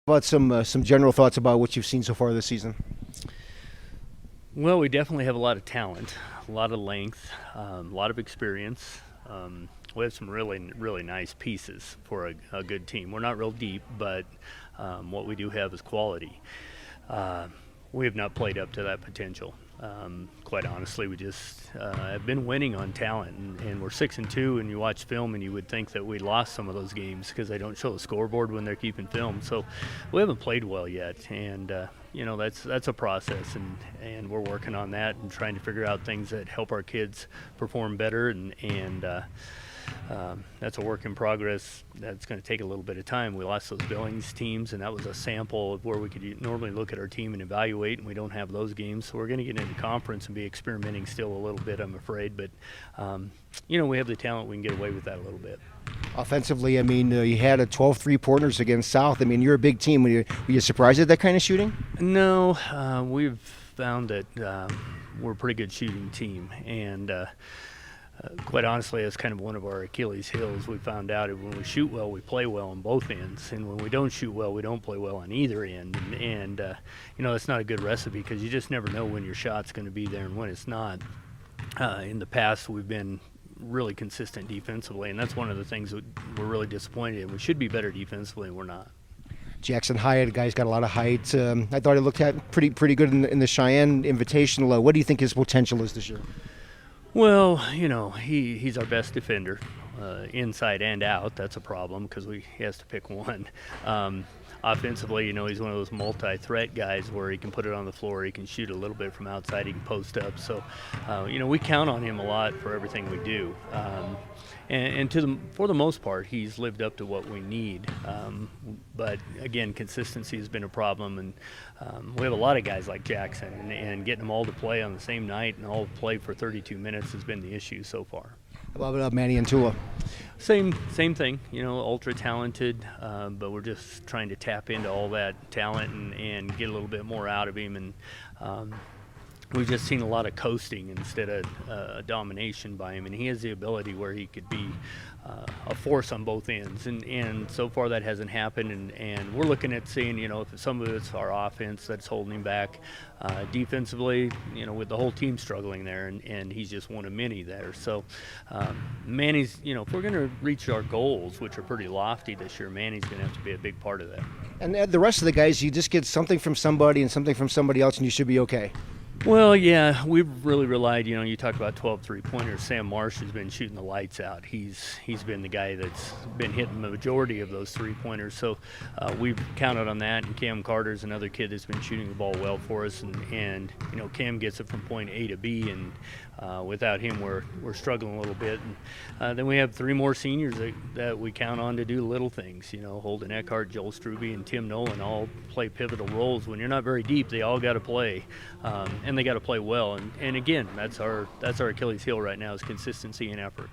About some general thoughts about what you've seen so far this season. Well, we definitely have a lot of talent, a lot of length, a lot of experience. We have some really nice pieces for a good team. We're not real deep, but what we do have is quality. We have not played up to that potential. Quite honestly, we just have been winning on talent, and we're 6-2. And you watch film, and you would think that we lost some of those games because they don't show the scoreboard when they're keeping film. So we haven't played well yet, and that's a process, and we're working on that and trying to figure out things that help our kids perform better, and that's a work in progress. That's going to take a little bit of time. We lost those Billings teams, and that was a sample of where we could normally look at our team and evaluate, and we don't have those games. So we're going to get into conference and be experimenting still a little bit, I'm afraid. But, we have the talent. We can get away with that a little bit. Offensively, you had a 12 three-pointers against South. You're a big team. Were you surprised at that kind of shooting? No, we've found that we're a pretty good shooting team, and quite honestly, that's kind of one of our Achilles heels. We found out that when we shoot well, we play well on both ends, and when we don't shoot well, we don't play well on either end. And that's not a good recipe because you just never know when your shot's going to be there and when it's not. In the past, we've been really consistent defensively, and that's one of the things that we're really disappointed in. We should be better defensively, and we're not. Jackson Hyatt, guy's got a lot of height. I thought he looked at pretty good in the Cheyenne Invitational. What do you think his potential is this year? Well, he's our best defender, inside and out. That's a problem because he has to pick one. Offensively, he's one of those multi-threat guys where he can put it on the floor, he can shoot a little bit from outside, he can post up. So, we count on him a lot for everything we do. And for the most part, he's lived up to what we need. But again, consistency has been a problem, and we have a lot of guys like Jackson, and getting them all to play on the same night and all play for 32 minutes has been the issue so far. How about Manny and Tula? Same thing, ultra talented, but we're just trying to tap into all that talent and get a little bit more out of him. And we've just seen a lot of coasting instead of domination by him, and he has the ability where he could be a force on both ends, and so far that hasn't happened, and we're looking at seeing if some of it's our offense that's holding him back. Defensively, with the whole team struggling there, and he's just one of many there. So Manny's, if we're going to reach our goals, which are pretty lofty this year, Manny's going to have to be a big part of that. And the rest of the guys, you just get something from somebody and something from somebody else, and you should be okay. Well, yeah, we've really relied, you talk about 12 three-pointers. Sam Marsh has been shooting the lights out. He's been the guy that's been hitting the majority of those three-pointers. So we've counted on that, and Cam Carter's another kid that's been shooting the ball well for us. And Cam gets it from point A to B, and without him, we're struggling a little bit. And then we have three more seniors that we count on to do little things. Holden Eckhart, Joel Struby, and Tim Nolan all play pivotal roles. When you're not very deep, they all got to play. And they got to play well, and again, that's our Achilles heel right now is consistency and effort.